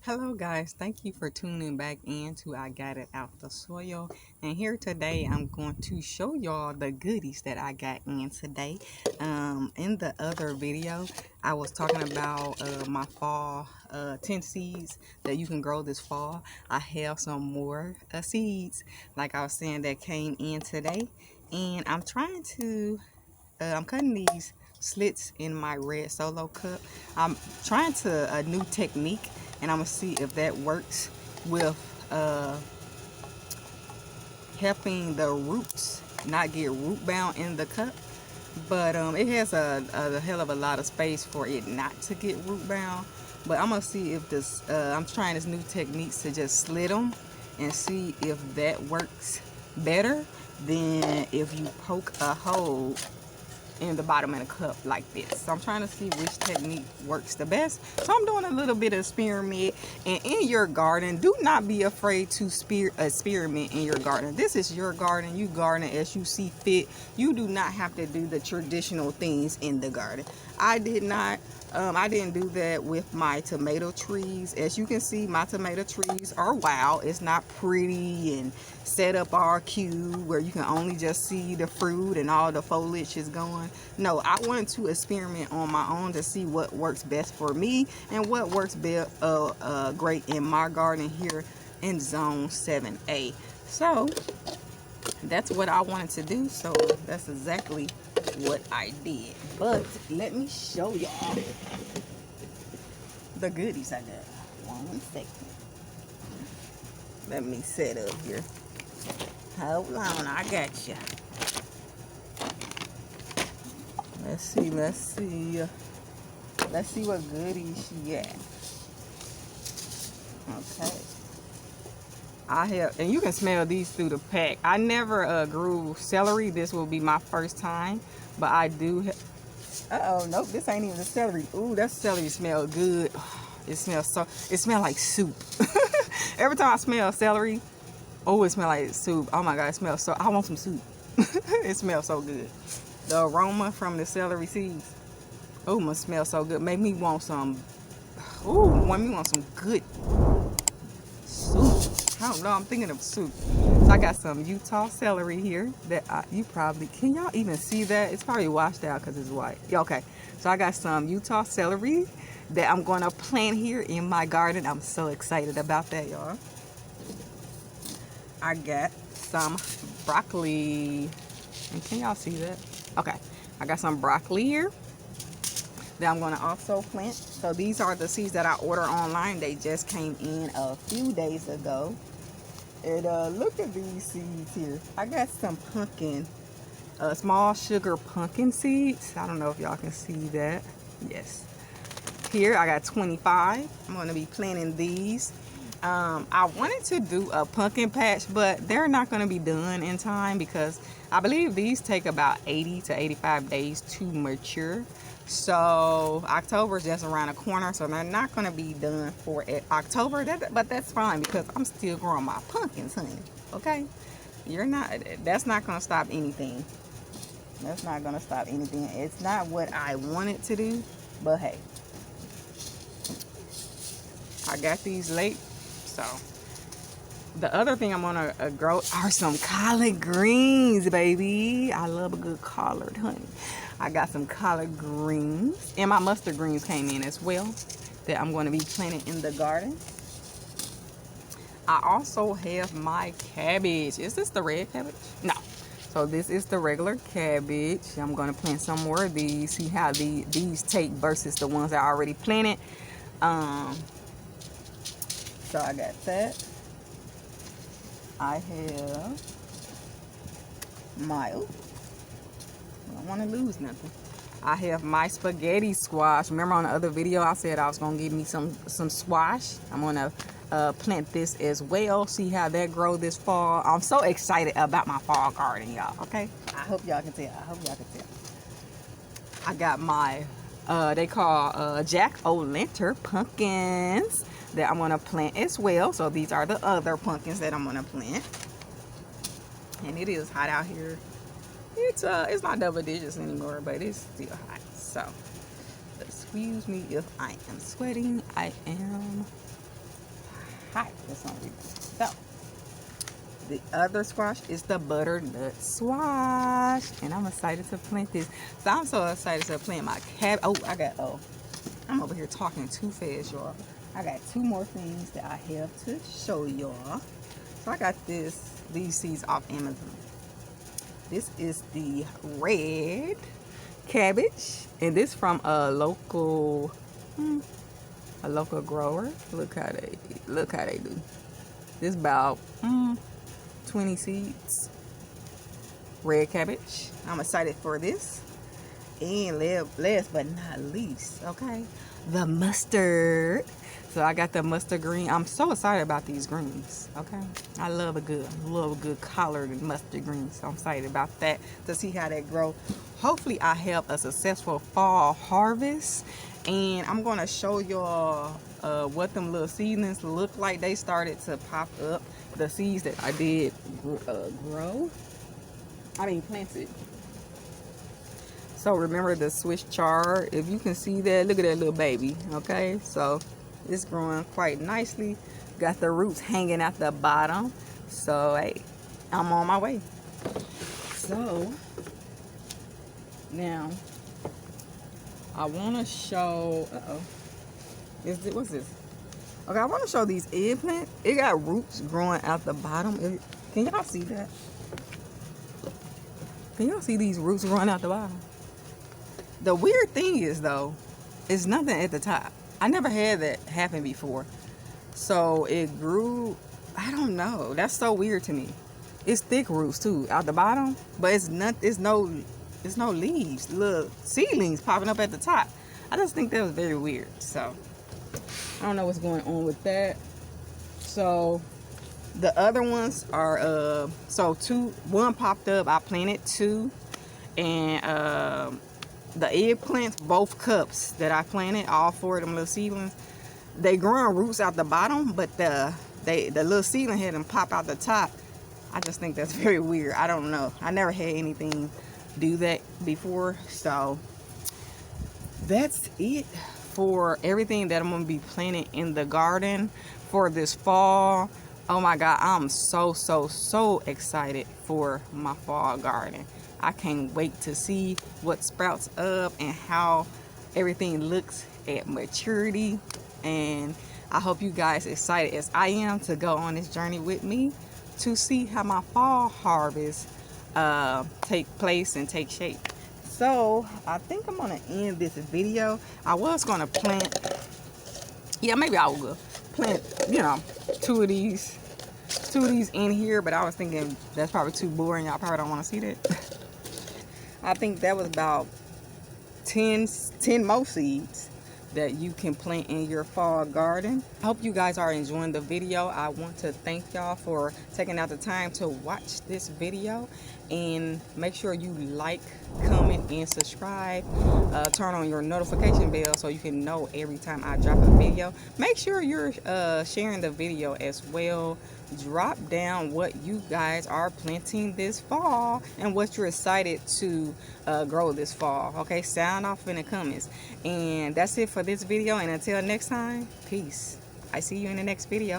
Hello guys, thank you for tuning back in to I Got It Out the Soil. And here today I'm going to show y'all the goodies that I got in today. In the other video I was talking about my fall tent seeds that you can grow this fall. I have some more seeds like I was saying that came in today, and I'm trying to I'm cutting these slits in my red solo cup. I'm trying to a new technique, and I'm gonna see if that works with helping the roots not get root bound in the cup. But it has a hell of a lot of space for it not to get root bound. But I'm gonna see if this I'm trying this new techniques to just slit them and see if that works better than if you poke a hole in the bottom of the cup like this. So I'm trying to see which technique works the best. So I'm doing a little bit of experiment. And in your garden, do not be afraid to experiment in your garden. This is your garden. You garden as you see fit. You do not have to do the traditional things in the garden. I didn't do that with my tomato trees. As you can see, my tomato trees are wild. It's not pretty and set up all cute where you can only just see the fruit and all the foliage is going. No, I wanted to experiment on my own to see what works best for me and what works great in my garden here in zone 7A. So that's what I wanted to do. So that's exactly what I did. But let me show y'all the goodies I got. 1 second. Let me set up here. Hold on, I got you. Let's see what goodies she got. Okay. I have, and you can smell these through the pack. I never grew celery. This will be my first time, but I do. Nope, this ain't even the celery. Ooh, that celery smell good. It smells like soup. Every time I smell celery, oh, it smells like soup. Oh my God, it smells so, I want some soup. It smells so good. The aroma from the celery seeds, oh, must smell so good. Make me want some, some good soup. I don't know, I'm thinking of soup. So I got some Utah celery here that you probably, can y'all even see that? It's probably washed out because it's white. Yeah, okay. So I got some Utah celery that I'm going to plant here in my garden. I'm so excited about that, y'all. I got some broccoli. And can y'all see that? Okay. I got some broccoli here that I'm going to also plant. So these are the seeds that I ordered online. They just came in a few days ago. And look at these seeds here. I got some pumpkin, small sugar pumpkin seeds. I don't know if y'all can see that. Yes. Here I got 25. I'm going to be planting these. I wanted to do a pumpkin patch, but they're not going to be done in time because I believe these take about 80 to 85 days to mature. So October is just around the corner, so they're not going to be done for October. But that's fine because I'm still growing my pumpkins, honey. Okay, that's not going to stop anything. That's not going to stop anything. It's not what I wanted to do, but hey, I got these late. So the other thing I'm gonna grow are some collard greens, baby. I love a good collard, honey. I got some collard greens, and my mustard greens came in as well that I'm going to be planting in the garden. I also have my cabbage. Is this the red cabbage? No. So this is the regular cabbage. I'm going to plant some more of these. See how these take versus the ones I already planted. So I got that. I have my, I don't want to lose nothing. I have my spaghetti squash. Remember on the other video I said I was going to give me some squash. I'm going to plant this as well. See how that grow this fall. I'm so excited about my fall garden, y'all. Okay? I hope y'all can tell. I got my, they call jack-o'-lantern pumpkins that I'm going to plant as well. So these are the other pumpkins that I'm going to plant. And it is hot out here. It's not double digits anymore, but it's still hot. So excuse me if I am sweating. I am hot for some reason. So the other squash is the butternut squash, and I'm excited to plant this. So I'm so excited to plant my I'm over here talking too fast, y'all. I got 2 more things that I have to show y'all. So I got these seeds off Amazon. This is the red cabbage, and this from a local grower. Look how they do. This about 20 seeds. Red cabbage. I'm excited for this. And last but not least, okay, the mustard. So I got the mustard green. I'm so excited about these greens. Okay, I love a good collared mustard green. So I'm excited about that, to see how they grow. Hopefully I have a successful fall harvest, and I'm gonna show y'all what them little seedlings look like. They started to pop up, the seeds that I did planted. So remember the Swiss chard. If you can see that, look at that little baby. Okay, so it's growing quite nicely. Got the roots hanging at the bottom. So hey, I'm on my way. So now I want to show. What's this? Okay, I want to show these eggplant. It got roots growing at the bottom. Can y'all see that? Can y'all see these roots growing out the bottom? The weird thing is, though, it's nothing at the top. I never had that happen before. So it grew, I don't know. That's so weird to me. It's thick roots too out the bottom, but it's no leaves, little seedlings popping up at the top. I just think that was very weird. So I don't know what's going on with that. So the other ones are one popped up. I planted 2, and the eggplants, both cups that I planted, all 4 of them little seedlings, they growing roots out the bottom, but the little seedling had them pop out the top. I just think that's very weird. I don't know. I never had anything do that before. So that's it for everything that I'm going to be planting in the garden for this fall. Oh my God, I'm so excited for my fall garden. I can't wait to see what sprouts up and how everything looks at maturity. And I hope you guys excited as I am to go on this journey with me to see how my fall harvest take place and take shape. So I think I'm gonna end this video. I was gonna plant, maybe I will plant, 2 of these in here, but I was thinking that's probably too boring. Y'all probably don't want to see that. I think that was about 10 more seeds that you can plant in your fall garden. I hope you guys are enjoying the video. I want to thank y'all for taking out the time to watch this video, and make sure you like, comment, and subscribe. Turn on your notification bell so you can know every time I drop a video. Make sure you're sharing the video as well. Drop down what you guys are planting this fall and what you're excited to grow this fall. Okay, sound off in the comments. And that's it for this video, and until next time, peace. I see you in the next video.